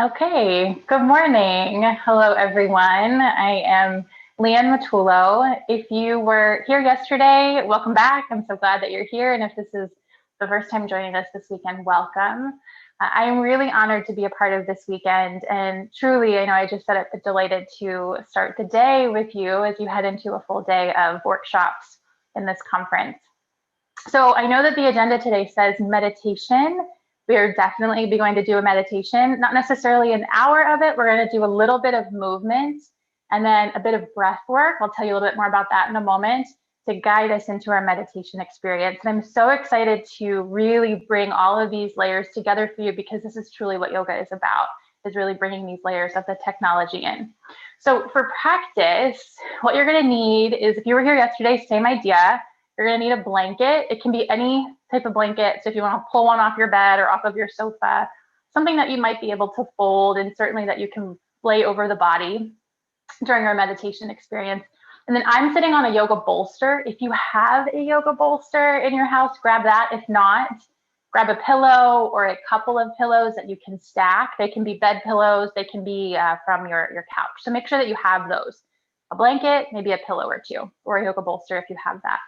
Okay, good morning. Hello, everyone. I am Leanne Matullo. If you were here yesterday, welcome back. I'm so glad that you're here. And if this is the first time joining us this weekend, welcome. I am really honored to be a part of this weekend. And truly, I know I just said it, but delighted to start the day with you as you head into a full day of workshops in this conference. So I know that the agenda today says meditation. We're definitely going to do a meditation, not necessarily an hour of it. We're going to do a little bit of movement and then a bit of breath work. I'll tell you a little bit more about that in a moment to guide us into our meditation experience. And I'm so excited to really bring all of these layers together for you because this is truly what yoga is about, is really bringing these layers of the technology in. So for practice, what you're going to need is, if you were here yesterday, same idea. You're going to need a blanket. It can be any type of blanket. So if you want to pull one off your bed or off of your sofa, something that you might be able to fold and certainly that you can lay over the body during our meditation experience. And then I'm sitting on a yoga bolster. If you have a yoga bolster in your house, grab that. If not, grab a pillow or a couple of pillows that you can stack. They can be bed pillows. They can be from your couch. So make sure that you have those. A blanket, maybe a pillow or two, or a yoga bolster if you have that.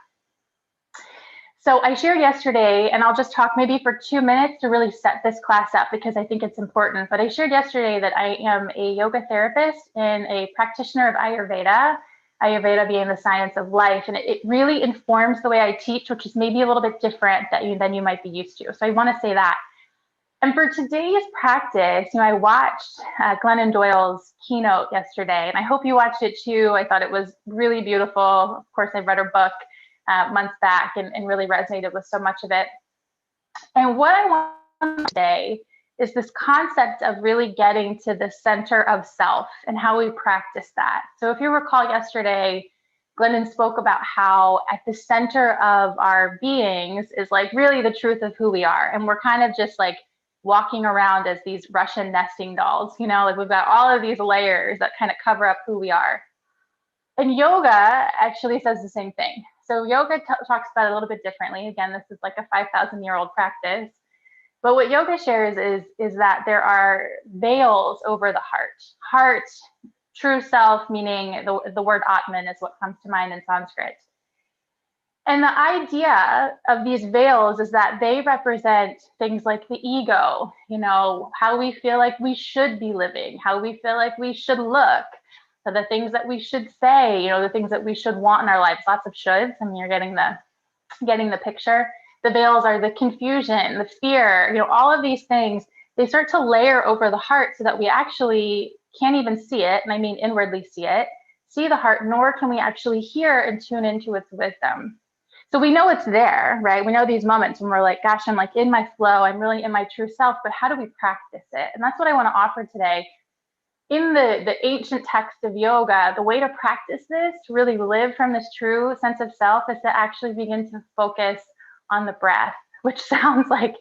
So I shared yesterday, and I'll just talk maybe for 2 minutes to really set this class up because I think it's important, but I shared yesterday that I am a yoga therapist and a practitioner of Ayurveda, Ayurveda being the science of life, and it really informs the way I teach, which is maybe a little bit different than you might be used to. So I want to say that. And for today's practice, I watched Glennon Doyle's keynote yesterday, and I hope you watched it too. I thought it was really beautiful. Of course, I read her book months back and really resonated with so much of it. And what I want today is this concept of really getting to the center of self and how we practice that. So if you recall yesterday, Glennon spoke about how at the center of our beings is like really the truth of who we are. And we're kind of just like walking around as these Russian nesting dolls, like we've got all of these layers that kind of cover up who we are. And yoga actually says the same thing. So yoga talks about it a little bit differently. Again, this is like a 5,000-year-old practice. But what yoga shares is that there are veils over the heart. Heart, true self, meaning the word Atman is what comes to mind in Sanskrit. And the idea of these veils is that they represent things like the ego, how we feel like we should be living, how we feel like we should look. So the things that we should say, the things that we should want in our lives, lots of shoulds. I mean, you're getting the picture. The veils are the confusion, the fear, all of these things, they start to layer over the heart so that we actually can't even see it. And I mean, inwardly see the heart, nor can we actually hear and tune into its wisdom. So we know it's there, right? We know these moments when we're like, gosh, I'm like in my flow, I'm really in my true self, but how do we practice it? And that's what I want to offer today. In the ancient text of yoga, the way to practice this, to really live from this true sense of self, is to actually begin to focus on the breath, which sounds like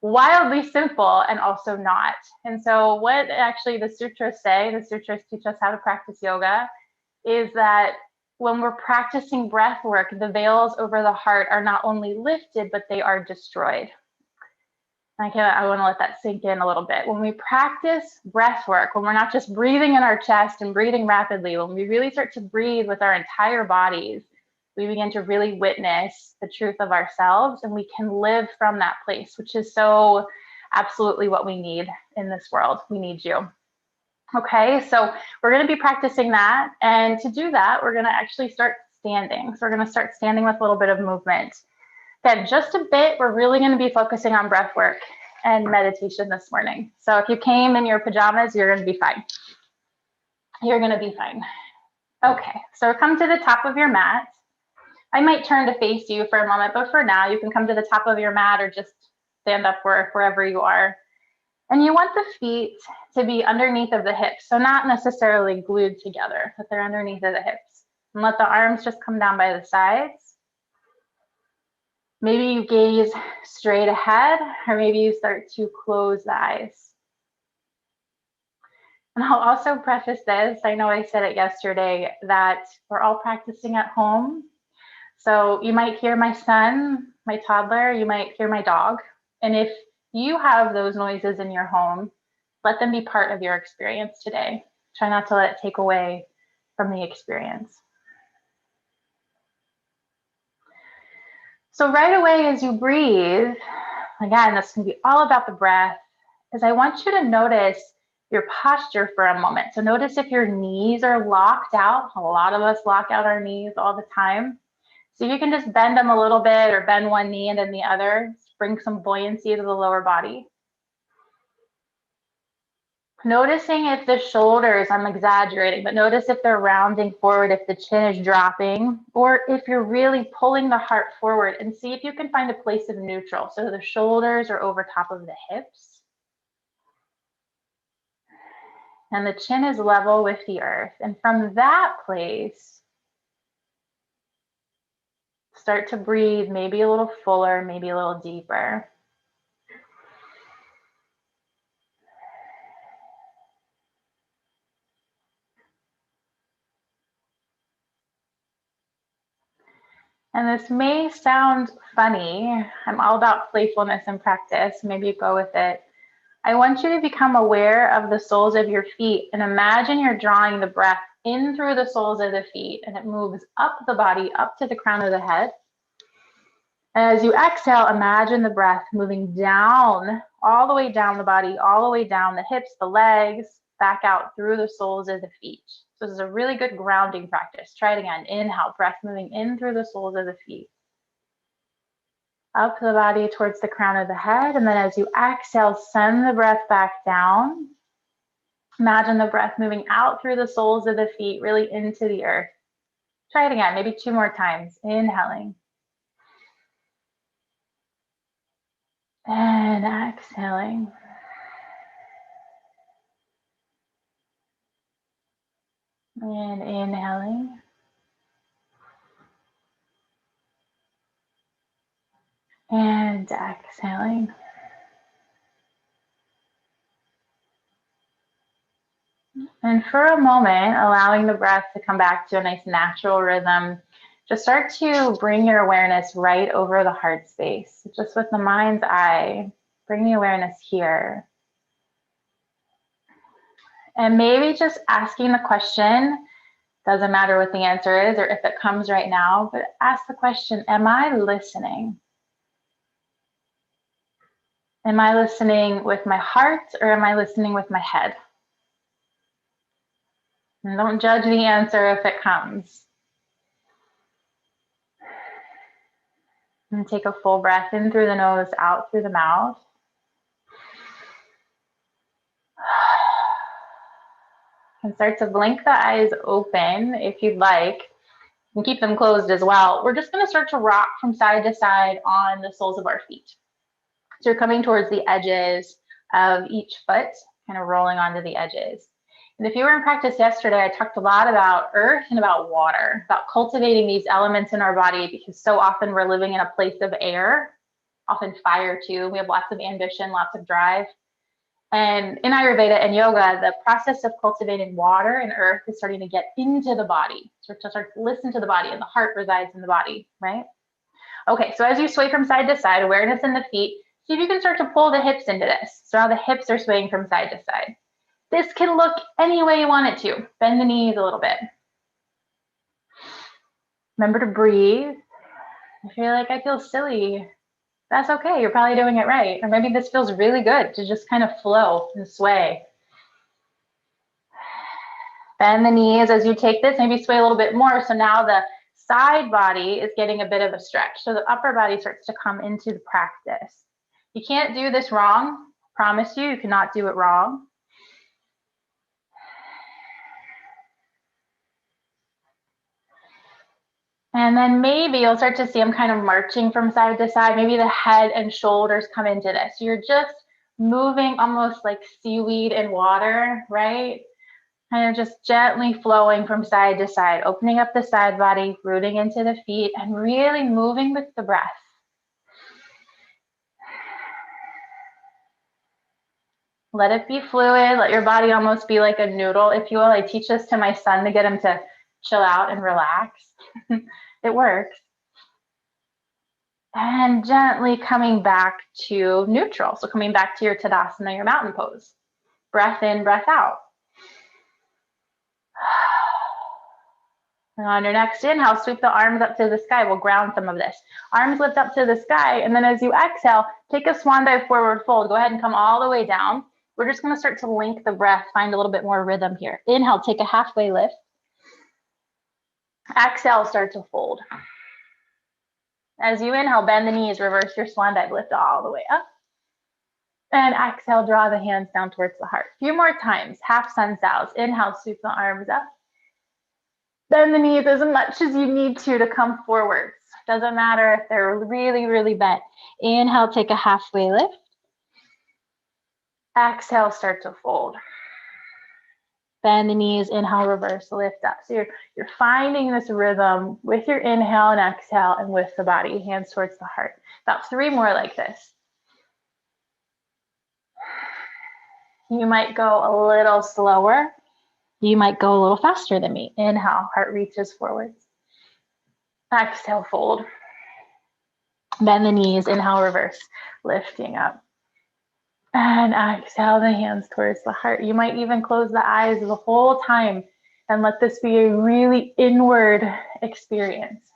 wildly simple and also not. And so what actually the sutras say, the sutras teach us how to practice yoga, is that when we're practicing breath work, the veils over the heart are not only lifted, but they are destroyed. I want to let that sink in a little bit. When we practice breath work, when we're not just breathing in our chest and breathing rapidly, when we really start to breathe with our entire bodies, we begin to really witness the truth of ourselves, and we can live from that place, which is so absolutely what we need in this world. We need you. Okay, so we're going to be practicing that. And to do that, we're going to actually start standing. So we're going to start standing with a little bit of movement. Then just a bit, we're really going to be focusing on breath work and meditation this morning. So if you came in your pajamas, you're going to be fine. You're going to be fine. Okay, so come to the top of your mat. I might turn to face you for a moment, but for now, you can come to the top of your mat or just stand up wherever you are. And you want the feet to be underneath of the hips, so not necessarily glued together, but they're underneath of the hips. And let the arms just come down by the sides. Maybe you gaze straight ahead, or maybe you start to close the eyes. And I'll also preface this, I know I said it yesterday, that we're all practicing at home. So you might hear my son, my toddler, you might hear my dog. And if you have those noises in your home, Let them be part of your experience today. Try not to let it take away from the experience. So right away as you breathe, again, this can be all about the breath, is I want you to notice your posture for a moment. So notice if your knees are locked out. A lot of us lock out our knees all the time. So you can just bend them a little bit or bend one knee and then the other. Bring some buoyancy to the lower body. Noticing if the shoulders, I'm exaggerating, but notice if they're rounding forward, if the chin is dropping, or if you're really pulling the heart forward, and see if you can find a place of neutral. So the shoulders are over top of the hips. And the chin is level with the earth. And from that place, start to breathe maybe a little fuller, maybe a little deeper. And this may sound funny. I'm all about playfulness and practice. Maybe you go with it. I want you to become aware of the soles of your feet and imagine you're drawing the breath in through the soles of the feet and it moves up the body, up to the crown of the head. As you exhale, imagine the breath moving down, all the way down the body, all the way down the hips, the legs, back out through the soles of the feet. So this is a really good grounding practice. Try it again. Inhale, breath moving in through the soles of the feet. Up the body towards the crown of the head. And then as you exhale, send the breath back down. Imagine the breath moving out through the soles of the feet, really into the earth. Try it again, maybe 2 more times. Inhaling. And exhaling. And inhaling. And exhaling. And for a moment, allowing the breath to come back to a nice natural rhythm, just start to bring your awareness right over the heart space. Just with the mind's eye, bring the awareness here. And maybe just asking the question, doesn't matter what the answer is or if it comes right now, but ask the question, am I listening? Am I listening with my heart or am I listening with my head? And don't judge the answer if it comes. And take a full breath in through the nose, out through the mouth. And start to blink the eyes open if you'd like. And keep them closed as well. We're just going to start to rock from side to side on the soles of our feet. So you're coming towards the edges of each foot, kind of rolling onto the edges. And if you were in practice yesterday, I talked a lot about earth and about water, about cultivating these elements in our body, because so often we're living in a place of air, often fire too. We have lots of ambition, lots of drive. And in Ayurveda and yoga, the process of cultivating water and earth is starting to get into the body. So to start to listen to the body, and the heart resides in the body, right? Okay, so as you sway from side to side, awareness in the feet, see if you can start to pull the hips into this. So now the hips are swaying from side to side. This can look any way you want it to. Bend the knees a little bit. Remember to breathe. If you're like, I feel silly, that's okay. You're probably doing it right. Or maybe this feels really good to just kind of flow and sway. Bend the knees as you take this. Maybe sway a little bit more. So now the side body is getting a bit of a stretch. So the upper body starts to come into the practice. You can't do this wrong. Promise you, you cannot do it wrong. And then maybe you'll start to see I'm kind of marching from side to side. Maybe the head and shoulders come into this. You're just moving almost like seaweed in water, right? Kind of just gently flowing from side to side, opening up the side body, rooting into the feet, and really moving with the breath. Let it be fluid. Let your body almost be like a noodle, if you will. I teach this to my son to get him to chill out and relax. It works. And gently coming back to neutral. So coming back to your Tadasana, your mountain pose. Breath in, breath out. And on your next inhale, sweep the arms up to the sky. We'll ground some of this. Arms lift up to the sky, and then as you exhale, take a swan dive forward fold. Go ahead and come all the way down. We're just gonna start to link the breath, find a little bit more rhythm here. Inhale, take a halfway lift. Exhale, start to fold. As you inhale, bend the knees, reverse your swan dive, lift all the way up. And exhale, draw the hands down towards the heart. A few more times, half sun salves. Inhale, sweep the arms up. Bend the knees as much as you need to come forwards. Doesn't matter if they're really, really bent. Inhale, take a halfway lift. Exhale, start to fold. Bend the knees, inhale, reverse, lift up. So you're finding this rhythm with your inhale and exhale and with the body, hands towards the heart. About 3 more like this. You might go a little slower. You might go a little faster than me. Inhale, heart reaches forwards. Exhale, fold. Bend the knees, inhale, reverse, lifting up. And exhale the hands towards the heart. You might even close the eyes the whole time and let this be a really inward experience.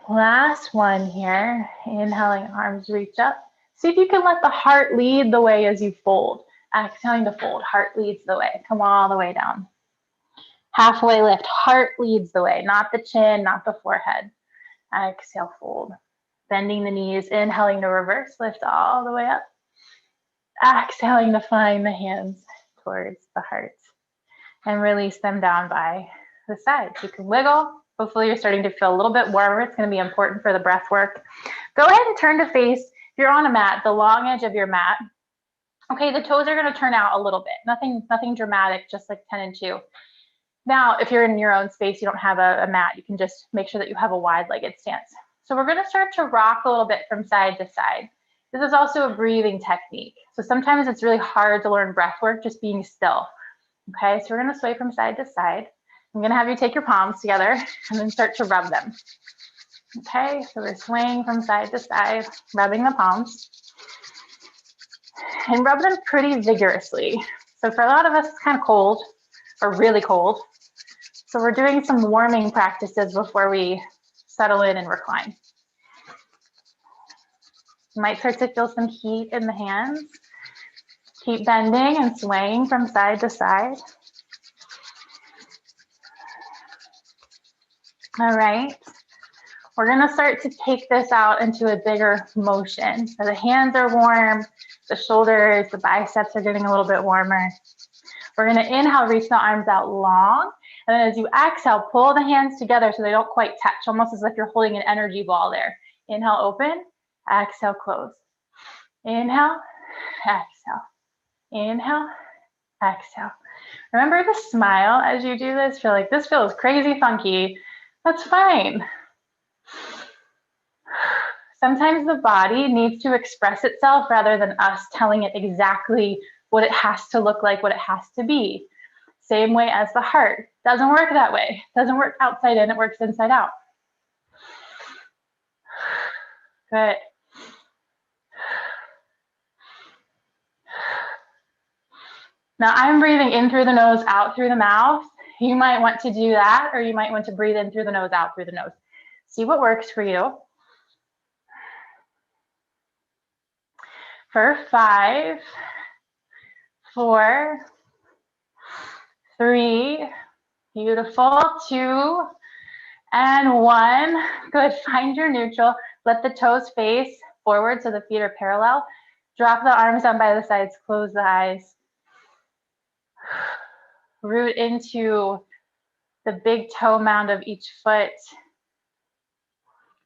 Last one here. Inhaling, arms reach up. See if you can let the heart lead the way as you fold. Exhaling to fold, heart leads the way. Come all the way down. Halfway lift, heart leads the way, not the chin, not the forehead. Exhale, fold. Bending the knees, inhaling to reverse, lift all the way up. Exhaling to find the hands towards the heart and release them down by the sides. You can wiggle. Hopefully you're starting to feel a little bit warmer. It's going to be important for the breath work. Go ahead and turn to face, if you're on a mat, the long edge of your mat. Okay, the toes are going to turn out a little bit. Nothing dramatic, just like 10 and 2. Now, if you're in your own space, you don't have a mat, you can just make sure that you have a wide-legged stance. So we're going to start to rock a little bit from side to side. This is also a breathing technique. So sometimes it's really hard to learn breath work just being still. Okay, so we're going to sway from side to side. I'm going to have you take your palms together and then start to rub them. Okay, so we're swaying from side to side, rubbing the palms. And rub them pretty vigorously. So for a lot of us, it's kind of cold or really cold. So we're doing some warming practices before we settle in and recline. You might start to feel some heat in the hands. Keep bending and swaying from side to side. All right. We're going to start to take this out into a bigger motion. So the hands are warm, the shoulders, the biceps are getting a little bit warmer. We're going to inhale, reach the arms out long. And then as you exhale, pull the hands together so they don't quite touch, almost as if you're holding an energy ball there. Inhale, open. Exhale, close. Inhale, exhale. Inhale, exhale. Remember to smile as you do this. Feel like this feels crazy funky. That's fine. Sometimes the body needs to express itself rather than us telling it exactly what it has to look like, what it has to be. Same way as the heart. Doesn't work that way. Doesn't work outside in, it works inside out. Good. Now I'm breathing in through the nose, out through the mouth. You might want to do that, or you might want to breathe in through the nose, out through the nose. See what works for you. For 5, 4, 3, beautiful, 2, and 1. Good, find your neutral. Let the toes face forward so the feet are parallel. Drop the arms down by the sides, close the eyes. Root into the big toe mound of each foot.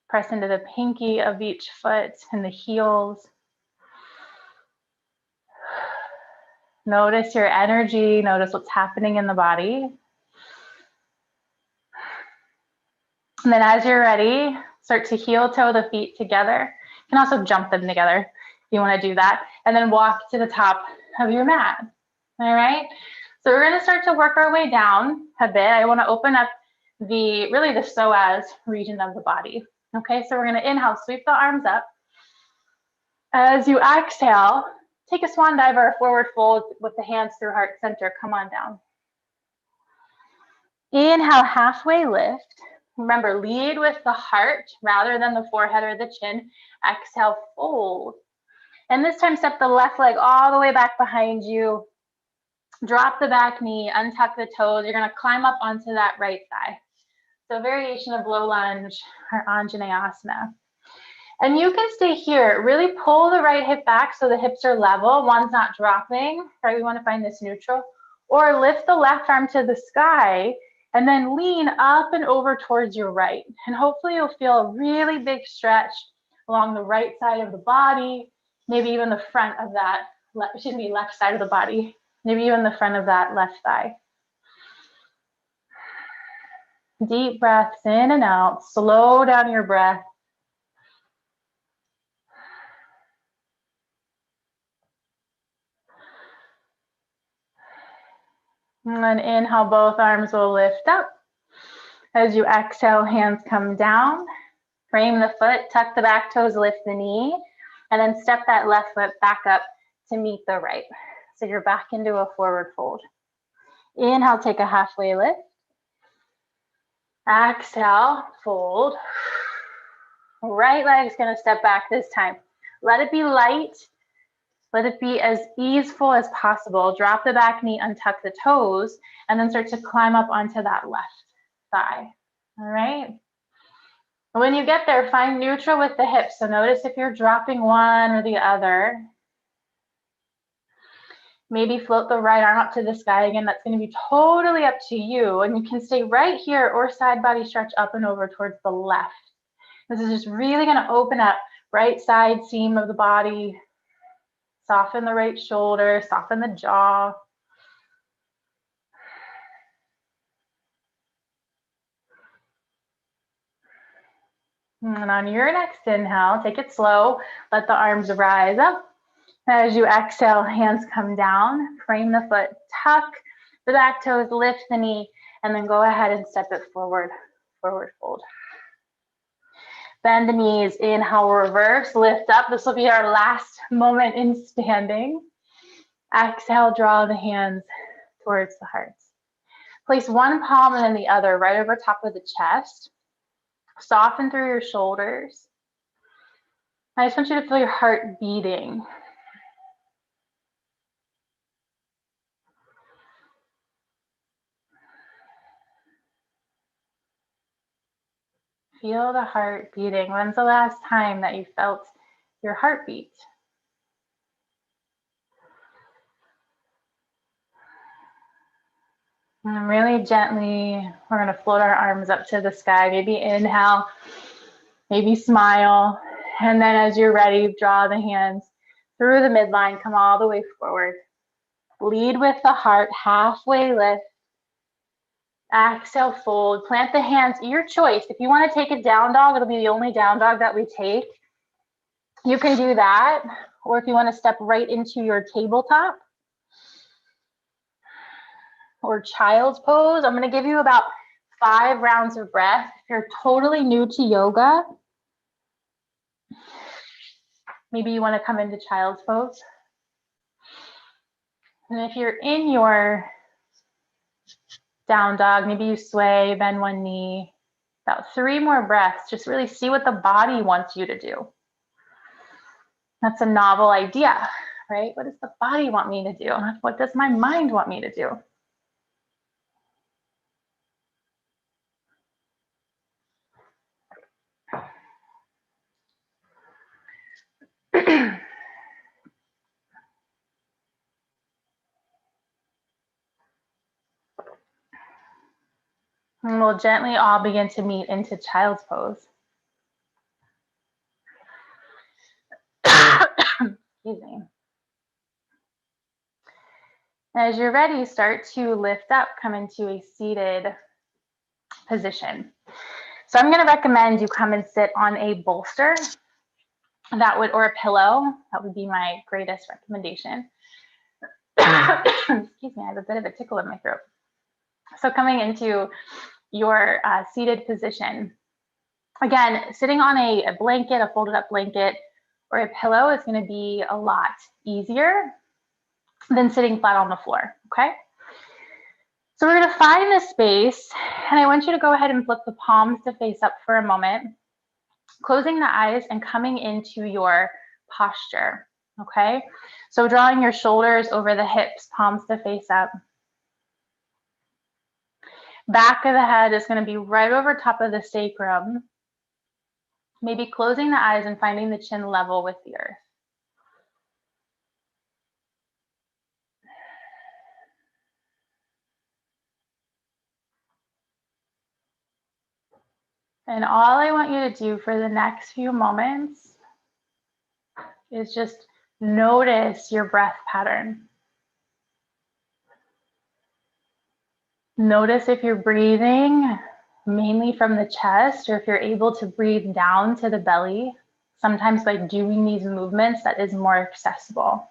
Press into the pinky of each foot and the heels. Notice your energy, notice what's happening in the body. And then as you're ready, start to heel toe the feet together. You can also jump them together if you want to do that. And then walk to the top of your mat. All right? So we're going to start to work our way down a bit. I want to open up really the psoas region of the body. Okay, so we're gonna inhale, sweep the arms up. As you exhale, take a swan dive or a forward fold with the hands through heart center. Come on down. Inhale, halfway lift. Remember, lead with the heart rather than the forehead or the chin. Exhale, fold. And this time, step the left leg all the way back behind you. Drop the back knee, untuck the toes. You're gonna climb up onto that right thigh. So variation of low lunge or anjaneyasana. And you can stay here. Really pull the right hip back so the hips are level. One's not dropping, right? We want to find this neutral. Or lift the left arm to the sky and then lean up and over towards your right. And hopefully you'll feel a really big stretch along the right side of the body, maybe even the front of that, left side of the body, maybe even the front of that left thigh. Deep breaths in and out. Slow down your breath. And then inhale, both arms will lift up. As you exhale, hands come down. Frame the foot, tuck the back toes, lift the knee, and then step that left foot back up to meet the right. So you're back into a forward fold. Inhale, take a halfway lift. Exhale, fold. Right leg's gonna step back this time. Let it be light. Let it be as easeful as possible. Drop the back knee, untuck the toes, and then start to climb up onto that left thigh. All right. When you get there, find neutral with the hips. So notice if you're dropping one or the other. Maybe float the right arm up to the sky again. That's going to be totally up to you. And you can stay right here or side body stretch up and over towards the left. This is just really going to open up right side seam of the body. Soften the right shoulder, soften the jaw. And on your next inhale, take it slow. Let the arms rise up. As you exhale, hands come down. Frame the foot, tuck the back toes, lift the knee, and then go ahead and step it forward, forward fold. Bend the knees, inhale, reverse, lift up. This will be our last moment in standing. Exhale, draw the hands towards the heart. Place one palm and then the other right over top of the chest. Soften through your shoulders. I just want you to feel your heart beating. Feel the heart beating. When's the last time that you felt your heartbeat? And really gently, we're going to float our arms up to the sky. Maybe inhale, maybe smile. And then as you're ready, draw the hands through the midline, come all the way forward. Lead with the heart, halfway lift. Exhale, fold. Plant the hands, your choice. If you want to take a down dog, it'll be the only down dog that we take. You can do that. Or if you want to step right into your tabletop or child's pose, I'm going to give you about 5 rounds of breath. If you're totally new to yoga, maybe you want to come into child's pose. And if you're in your down dog, maybe you sway, bend one knee. About 3 more breaths. Just really see what the body wants you to do. That's a novel idea, right? What does the body want me to do? What does my mind want me to do? And we'll gently all begin to meet into child's pose. Excuse me. As you're ready, start to lift up, come into a seated position. So I'm going to recommend you come and sit on a bolster or a pillow. That would be my greatest recommendation. Excuse me, I have a bit of a tickle in my throat. So coming into your seated position. Again, sitting on a blanket, a folded up blanket, or a pillow is going to be a lot easier than sitting flat on the floor, okay? So we're going to find this space, and I want you to go ahead and flip the palms to face up for a moment, closing the eyes and coming into your posture, okay? So drawing your shoulders over the hips, palms to face up. Back of the head is going to be right over top of the sacrum. Maybe closing the eyes and finding the chin level with the earth. And all I want you to do for the next few moments is just notice your breath pattern. Notice if you're breathing mainly from the chest, or if you're able to breathe down to the belly. Sometimes by doing these movements, that is more accessible.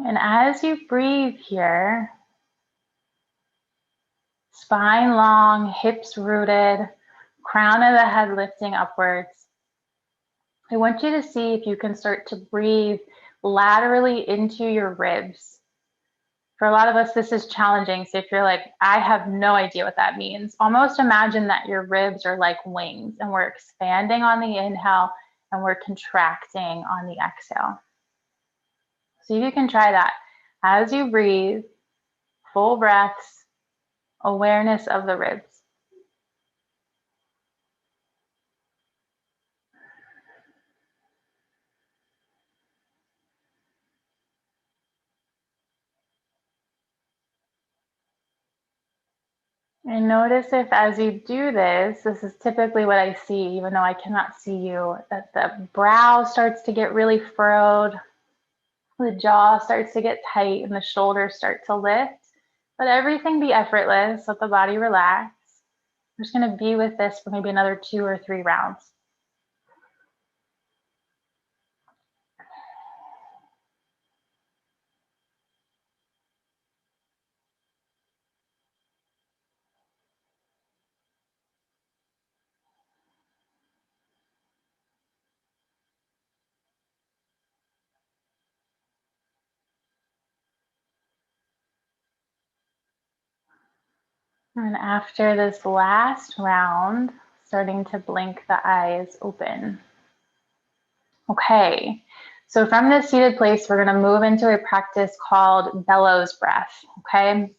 And as you breathe here, spine long, hips rooted, crown of the head lifting upwards. I want you to see if you can start to breathe laterally into your ribs. For a lot of us, this is challenging. So if you're like, I have no idea what that means, almost imagine that your ribs are like wings and we're expanding on the inhale and we're contracting on the exhale. See if you can try that. As you breathe, full breaths, awareness of the ribs. And notice if as you do this, this is typically what I see, even though I cannot see you, that the brow starts to get really furrowed, the jaw starts to get tight, and the shoulders start to lift. Let everything be effortless, let the body relax. We're just going to be with this for maybe another 2 or 3 rounds. And after this last round, starting to blink the eyes open. Okay, so from this seated place, we're going to move into a practice called bellows breath. Okay,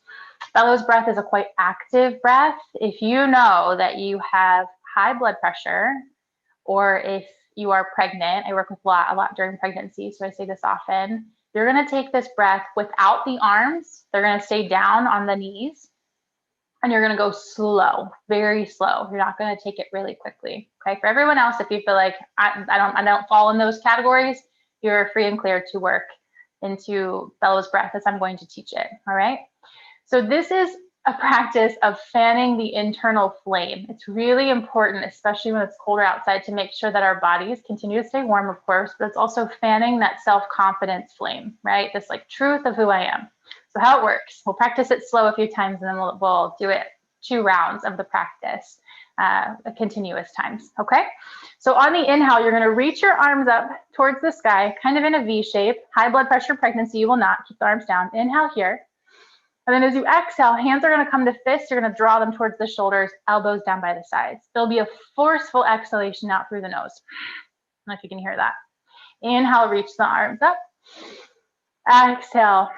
bellows breath is a quite active breath. If you know that you have high blood pressure, or if you are pregnant, I work with a lot during pregnancy, so I say this often, you're going to take this breath without the arms. They're going to stay down on the knees. And you're going to go slow, very slow. You're not going to take it really quickly. Okay. For everyone else, if you feel like I don't fall in those categories, you're free and clear to work into bellows breath as I'm going to teach it. All right. So this is a practice of fanning the internal flame. It's really important, especially when it's colder outside, to make sure that our bodies continue to stay warm, of course, but it's also fanning that self-confidence flame, right? This like truth of who I am. So how it works, we'll practice it slow a few times and then we'll do it 2 rounds of the practice, continuous times, okay? So on the inhale, you're gonna reach your arms up towards the sky, kind of in a V shape. High blood pressure pregnancy, you will not, keep the arms down. Inhale here. And then as you exhale, hands are gonna come to fists, you're gonna draw them towards the shoulders, elbows down by the sides. There'll be a forceful exhalation out through the nose. I don't know if you can hear that. Inhale, reach the arms up. Exhale.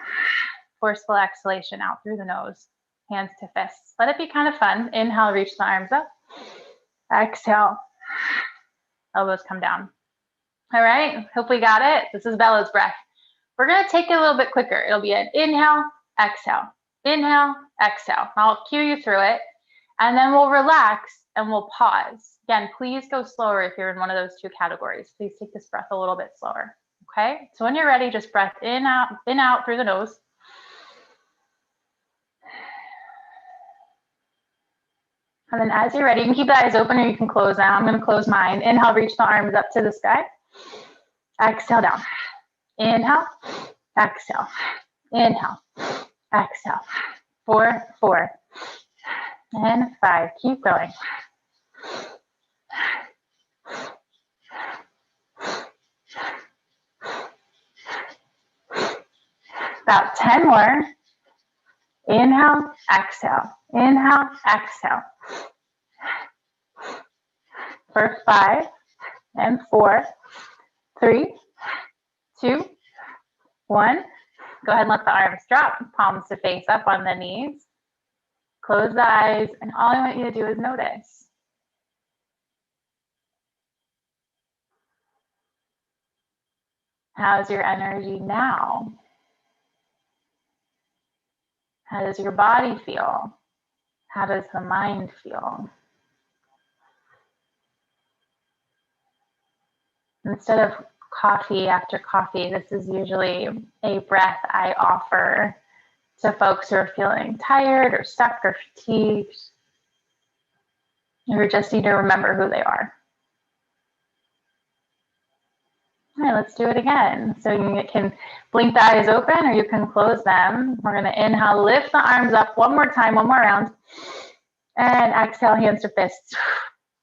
Forceful exhalation out through the nose, hands to fists. Let it be kind of fun. Inhale, reach the arms up. Exhale, elbows come down. All right, hopefully got it. This is bellows breath. We're gonna take it a little bit quicker. It'll be an inhale, exhale, inhale, exhale. I'll cue you through it, and then we'll relax and we'll pause. Again, please go slower if you're in one of those 2 categories. Please take this breath a little bit slower, okay? So when you're ready, just breath in, out through the nose. And then as you're ready, you can keep the eyes open or you can close now. I'm going to close mine. Inhale, reach the arms up to the sky. Exhale down. Inhale, exhale. Inhale, exhale. 4, 4, and 5. Keep going. About 10 more. Inhale, exhale. Inhale, exhale. For 5 and 4, 3, 2, 1. Go ahead and let the arms drop, palms to face up on the knees. Close the eyes, and all I want you to do is notice. How's your energy now? How does your body feel? How does the mind feel? Instead of coffee after coffee, this is usually a breath I offer to folks who are feeling tired or stuck or fatigued, who just need to remember who they are. All right, let's do it again. So you can blink the eyes open or you can close them. We're going to inhale, lift the arms up one more time, one more round. And exhale, hands to fists.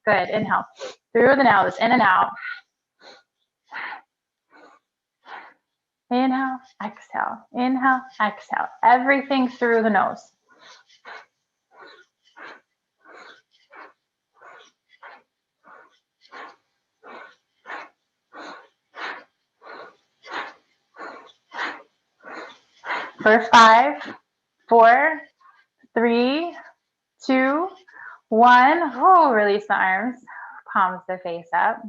Good. Inhale through the nose, in and out. Inhale, exhale. Inhale, exhale. Everything through the nose. For 5, 4, 3, 2, 1. Oh, release the arms. Palms to face up.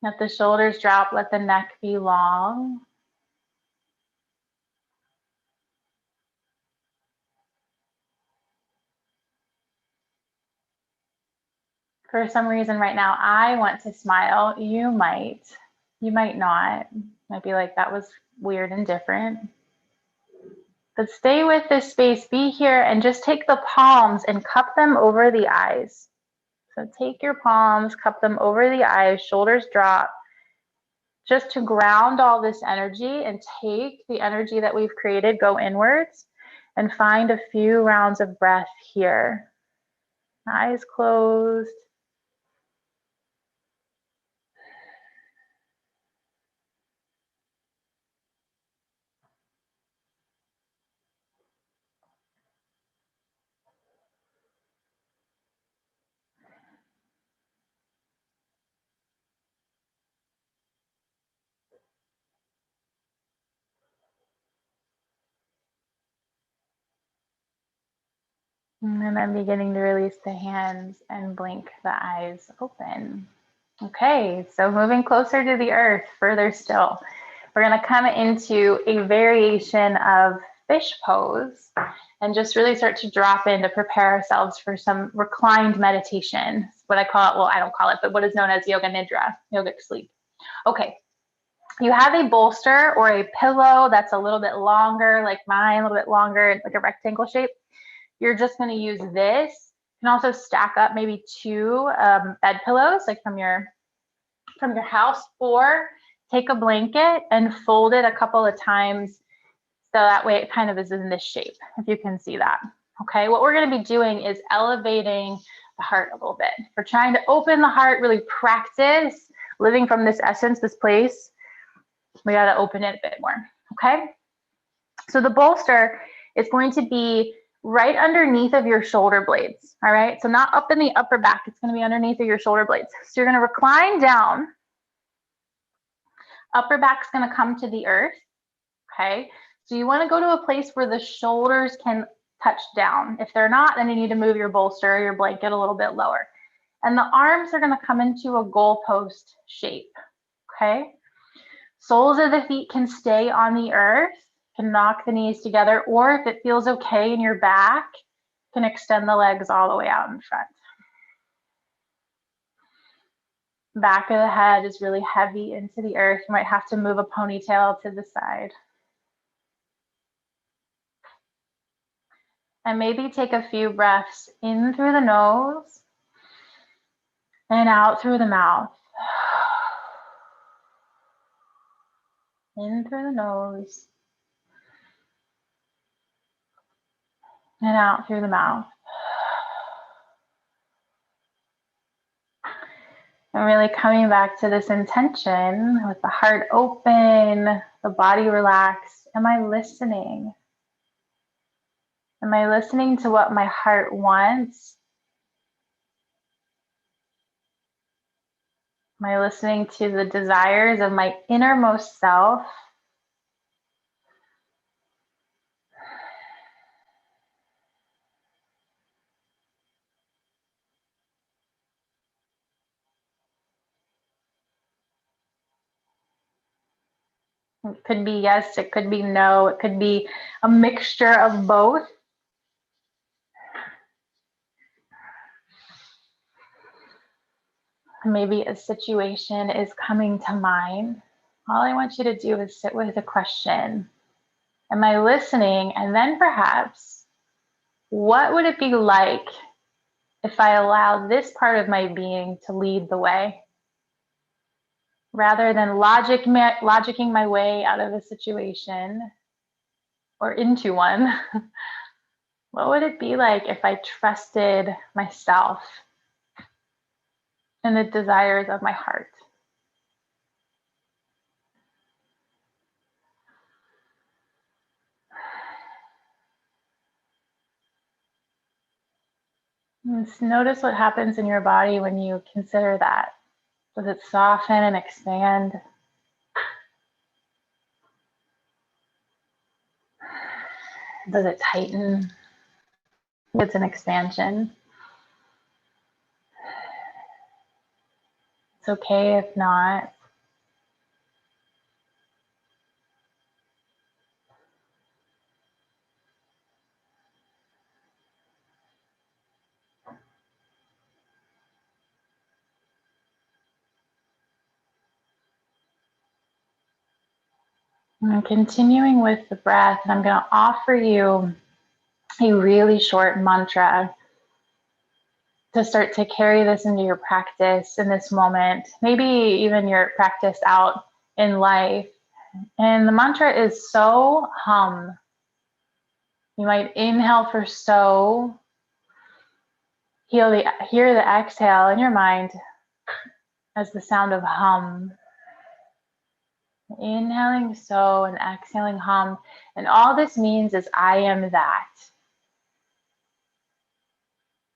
Let the shoulders drop. Let the neck be long. For some reason right now, I want to smile. You might not. Might be like, that was weird and different. But stay with this space, be here, and just take the palms and cup them over the eyes. So take your palms, cup them over the eyes, shoulders drop, just to ground all this energy and take the energy that we've created, go inwards, and find a few rounds of breath here. Eyes closed. And then I'm beginning to release the hands and blink the eyes open. Okay, so moving closer to the earth, further still. We're going to come into a variation of fish pose and just really start to drop in to prepare ourselves for some reclined meditation. What I call it, well, I don't call it, but what is known as yoga nidra, yogic sleep. Okay, you have a bolster or a pillow that's a little bit longer, like mine, a little bit longer, like a rectangle shape. You're just going to use this. You can also stack up maybe 2 bed pillows, like from your house, or take a blanket and fold it a couple of times so that way it kind of is in this shape, if you can see that. Okay, what we're going to be doing is elevating the heart a little bit. We're trying to open the heart, really practice living from this essence, this place. We got to open it a bit more. Okay, so the bolster is going to be right underneath of your shoulder blades. All right, so not up in the upper back, it's going to be underneath of your shoulder blades. So you're going to recline down. Upper back's going to come to the earth. Okay, so you want to go to a place where the shoulders can touch down. If they're not, then you need to move your bolster or your blanket a little bit lower. And the arms are going to come into a goalpost shape. Okay, soles of the feet can stay on the earth, can knock the knees together, or if it feels okay in your back, can extend the legs all the way out in front. Back of the head is really heavy into the earth. You might have to move a ponytail to the side. And maybe take a few breaths in through the nose and out through the mouth. In through the nose and out through the mouth. And really coming back to this intention with the heart open, the body relaxed. Am I listening? Am I listening to what my heart wants? Am I listening to the desires of my innermost self? It could be yes, it could be no, it could be a mixture of both. Maybe a situation is coming to mind. All I want you to do is sit with the question. Am I listening? And then perhaps, what would it be like if I allow this part of my being to lead the way? Rather than logicking my way out of a situation or into one, what would it be like if I trusted myself and the desires of my heart? And notice what happens in your body when you consider that. Does it soften and expand? Does it tighten? It's an expansion. It's okay if not. And continuing with the breath, and I'm going to offer you a really short mantra to start to carry this into your practice in this moment, maybe even your practice out in life. And the mantra is so hum. You might inhale for so, hear the exhale in your mind as the sound of hum. Inhaling so and exhaling hum. And all this means is I am that.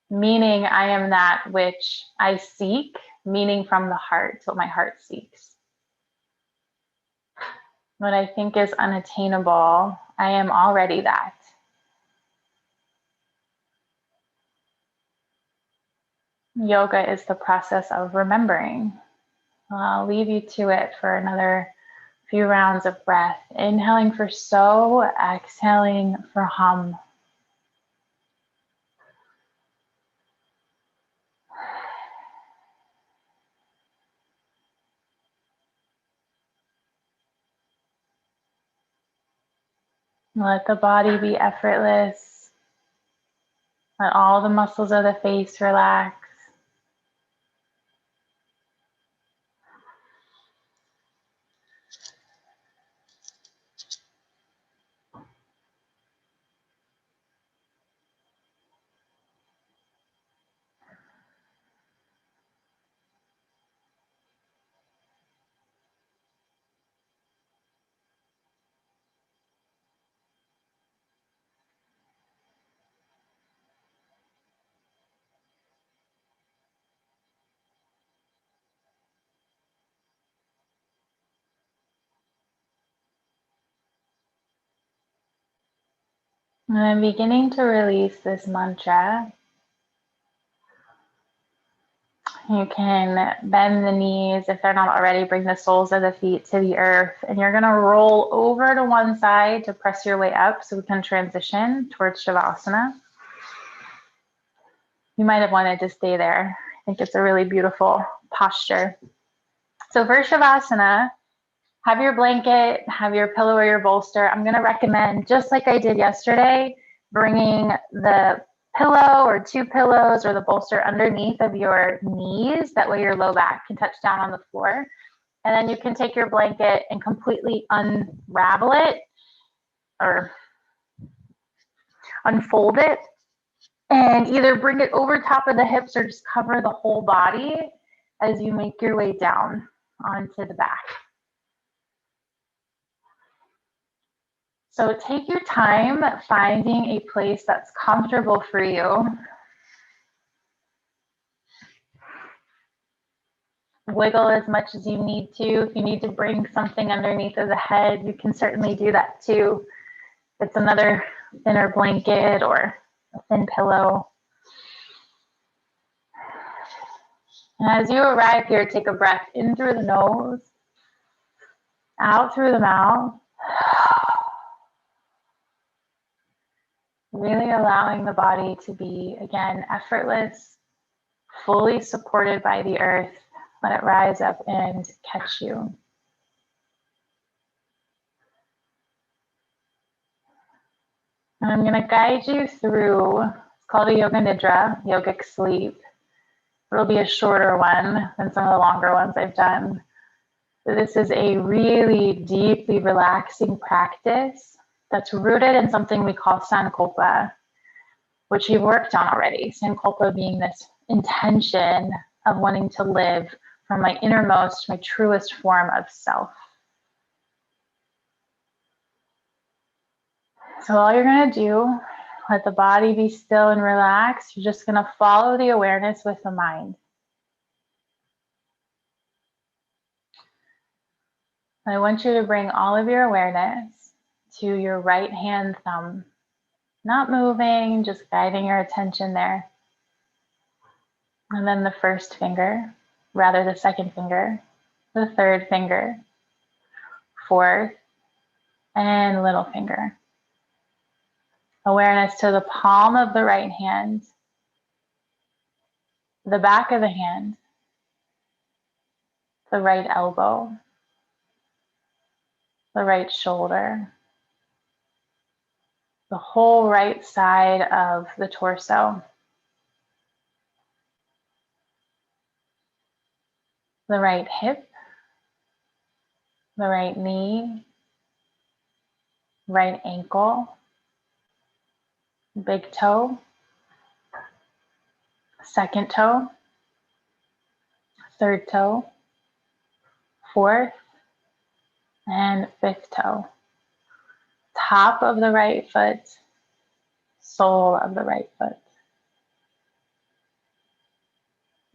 Meaning I am that which I seek, meaning from the heart, what my heart seeks. What I think is unattainable, I am already that. Yoga is the process of remembering. I'll leave you to it for another few rounds of breath. Inhaling for so, exhaling for hum. Let the body be effortless. Let all the muscles of the face relax. And I'm beginning to release this mantra. You can bend the knees if they're not already, bring the soles of the feet to the earth. And you're going to roll over to one side to press your way up so we can transition towards Shavasana. You might have wanted to stay there. I think it's a really beautiful posture. So for Shavasana, have your blanket, have your pillow or your bolster. I'm going to recommend, just like I did yesterday, bringing the pillow or two pillows or the bolster underneath of your knees. That way your low back can touch down on the floor. And then you can take your blanket and completely unravel it or unfold it and either bring it over top of the hips or just cover the whole body as you make your way down onto the back. So take your time finding a place that's comfortable for you. Wiggle as much as you need to. If you need to bring something underneath of the head, you can certainly do that too. If it's another thinner blanket or a thin pillow. And as you arrive here, take a breath in through the nose, out through the mouth. Really allowing the body to be, again, effortless, fully supported by the earth. Let it rise up and catch you. And I'm going to guide you through, it's called a yoga nidra, yogic sleep. It'll be a shorter one than some of the longer ones I've done. So this is a really deeply relaxing practice that's rooted in something we call sankalpa, which you've worked on already. Sankalpa being this intention of wanting to live from my innermost, my truest form of self. So all you're going to do, let the body be still and relaxed. You're just going to follow the awareness with the mind. I want you to bring all of your awareness to your right hand thumb. Not moving, just guiding your attention there. And then the first finger, rather the second finger, the third finger, fourth, and little finger. Awareness to the palm of the right hand, the back of the hand, the right elbow, the right shoulder, the whole right side of the torso, the right hip, the right knee, right ankle, big toe, second toe, third toe, fourth, and fifth toe. Top of the right foot, sole of the right foot.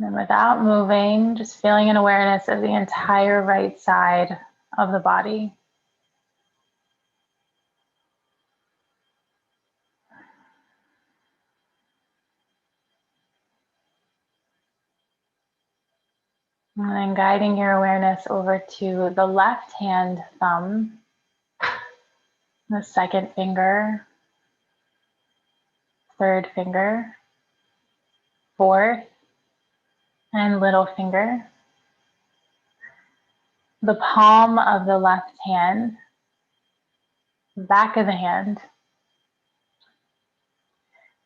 And without moving, just feeling an awareness of the entire right side of the body. And then guiding your awareness over to the left hand thumb, the second finger, third finger, fourth, and little finger. The palm of the left hand, back of the hand,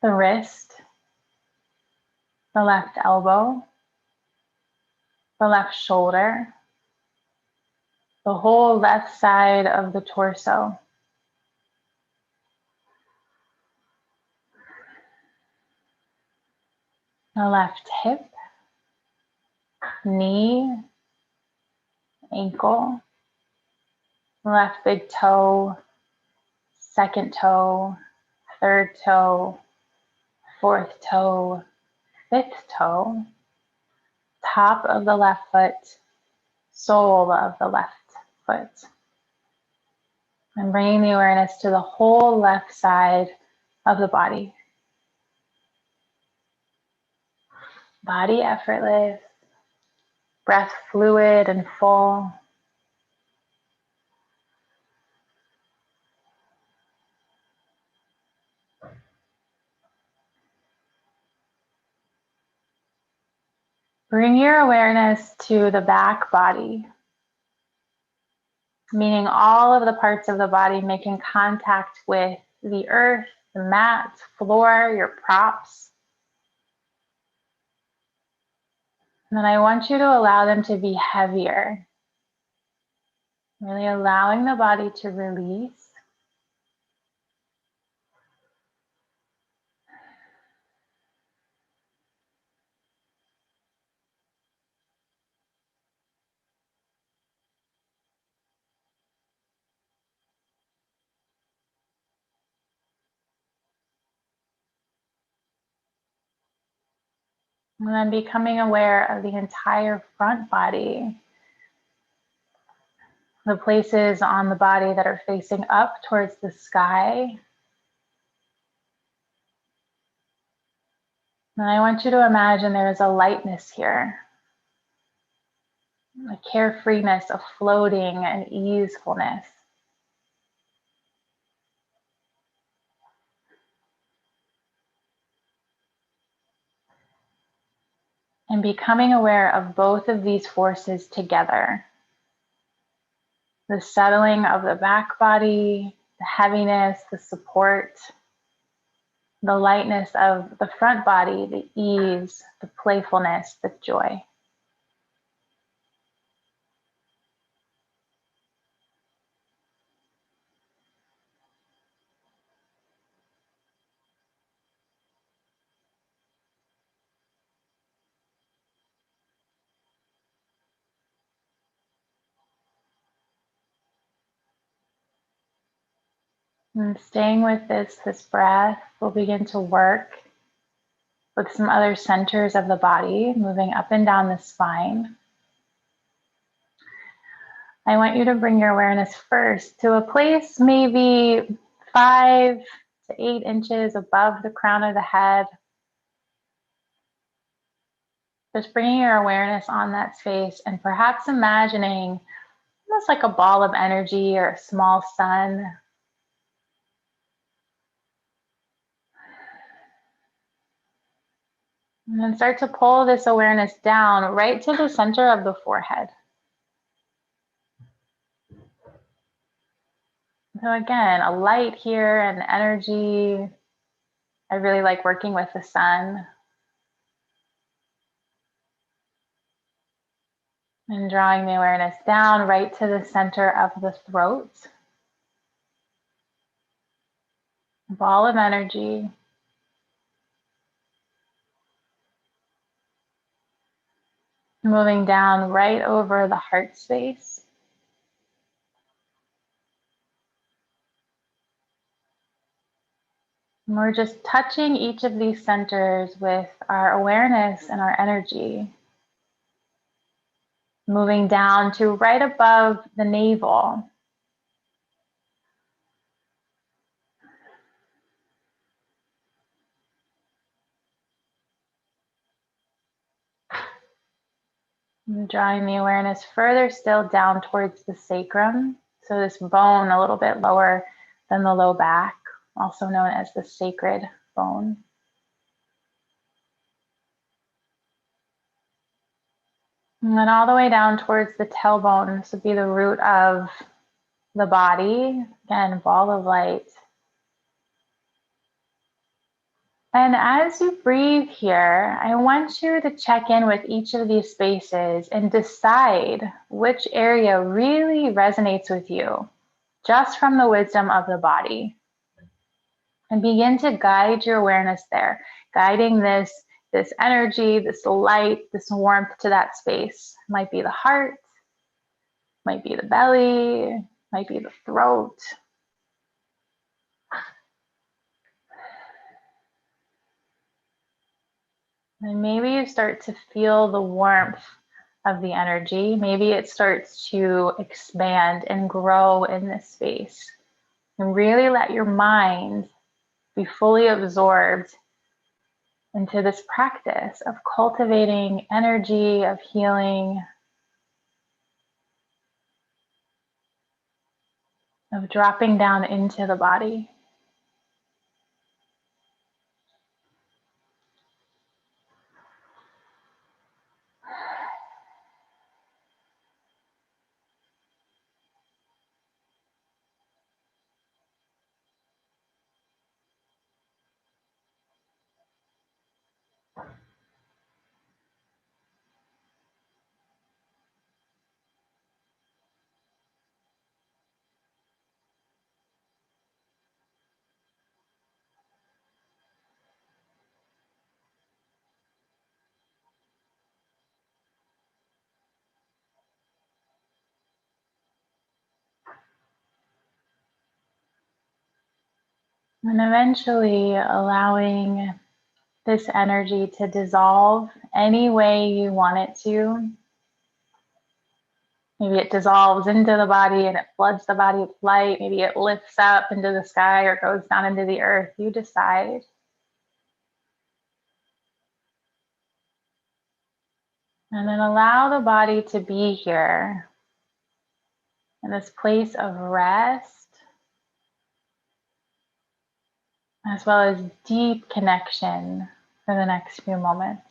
the wrist, the left elbow, the left shoulder, the whole left side of the torso. The left hip, knee, ankle, left big toe, second toe, third toe, fourth toe, fifth toe, top of the left foot, sole of the left foot. And bringing the awareness to the whole left side of the body. Body effortless, breath fluid and full. Bring your awareness to the back body, meaning all of the parts of the body making contact with the earth, the mat, floor, your props. And then I want you to allow them to be heavier. Really allowing the body to release. And then becoming aware of the entire front body. The places on the body that are facing up towards the sky. And I want you to imagine there is a lightness here, a carefreeness, a floating and easefulness. And becoming aware of both of these forces together. The settling of the back body, the heaviness, the support, the lightness of the front body, the ease, the playfulness, the joy. And staying with this breath, we'll begin to work with some other centers of the body, moving up and down the spine. I want you to bring your awareness first to a place maybe 5 to 8 inches above the crown of the head. Just bringing your awareness on that space and perhaps imagining almost like a ball of energy or a small sun. And then start to pull this awareness down right to the center of the forehead. So again, a light here and energy. I really like working with the sun. And drawing the awareness down right to the center of the throat. Ball of energy. Moving down right over the heart space. And we're just touching each of these centers with our awareness and our energy. Moving down to right above the navel. And drawing the awareness further still down towards the sacrum. So this bone a little bit lower than the low back, also known as the sacred bone. And then all the way down towards the tailbone. This would be the root of the body. Again, ball of light. And as you breathe here, I want you to check in with each of these spaces and decide which area really resonates with you, just from the wisdom of the body. And begin to guide your awareness there, guiding this energy, this light, this warmth to that space. Might be the heart, might be the belly, might be the throat. And maybe you start to feel the warmth of the energy. Maybe it starts to expand and grow in this space. And really let your mind be fully absorbed into this practice of cultivating energy, of healing, of dropping down into the body. And eventually allowing this energy to dissolve any way you want it to. Maybe it dissolves into the body and it floods the body with light. Maybe it lifts up into the sky or goes down into the earth. You decide. And then allow the body to be here in this place of rest, as well as deep connection for the next few moments.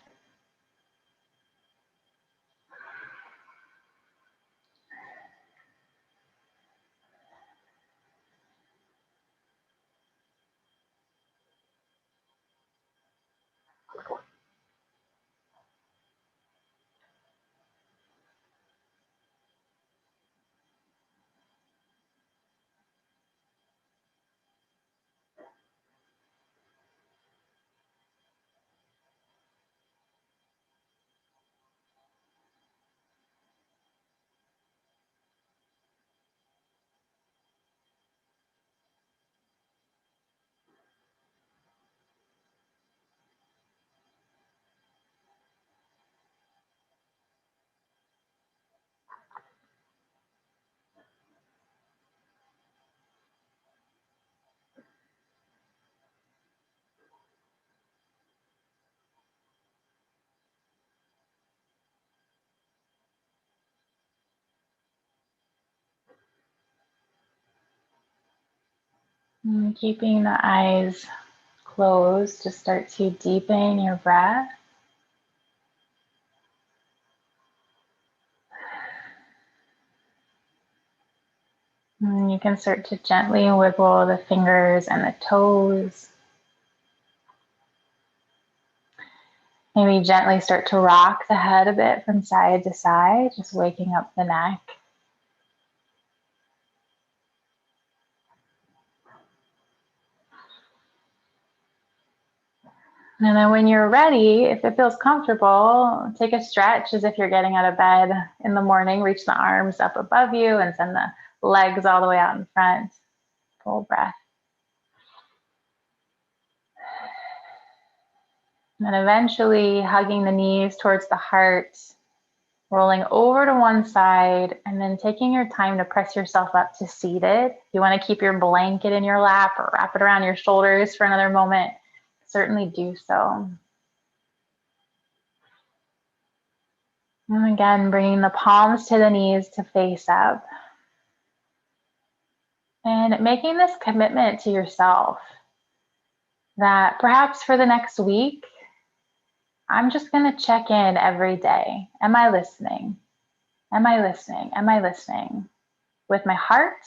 And keeping the eyes closed to start to deepen your breath. And you can start to gently wiggle the fingers and the toes. Maybe gently start to rock the head a bit from side to side, just waking up the neck. And then when you're ready, if it feels comfortable, take a stretch as if you're getting out of bed in the morning. Reach the arms up above you and send the legs all the way out in front. Full breath. And then eventually hugging the knees towards the heart, rolling over to one side, and then taking your time to press yourself up to seated. If you want to keep your blanket in your lap or wrap it around your shoulders for another moment, certainly do so. And again, bringing the palms to the knees to face up. And making this commitment to yourself that perhaps for the next week, I'm just going to check in every day. Am I listening? Am I listening? Am I listening? With my heart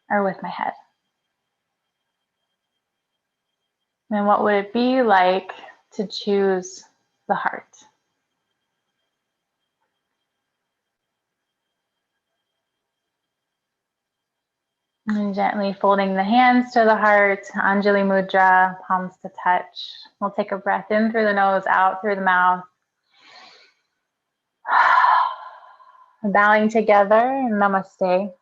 or with my head? And what would it be like to choose the heart? And gently folding the hands to the heart, anjali mudra, palms to touch. We'll take a breath in through the nose, out through the mouth. Bowing together, namaste.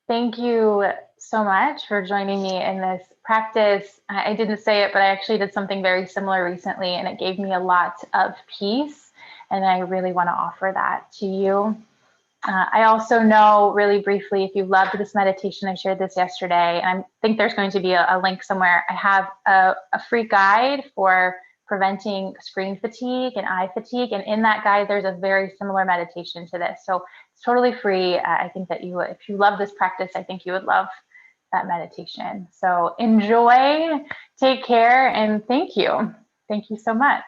Thank you so much for joining me in this practice. I didn't say it, but I actually did something very similar recently, and it gave me a lot of peace, and I really want to offer that to you. I also know, really briefly, if you loved this meditation, I shared this yesterday, and I think there's going to be a link somewhere. I have a free guide for preventing screen fatigue and eye fatigue, and in that guide, there's a very similar meditation to this. So it's totally free. I think that if you love this practice, I think you would love that meditation. So enjoy, take care, and thank you. Thank you so much.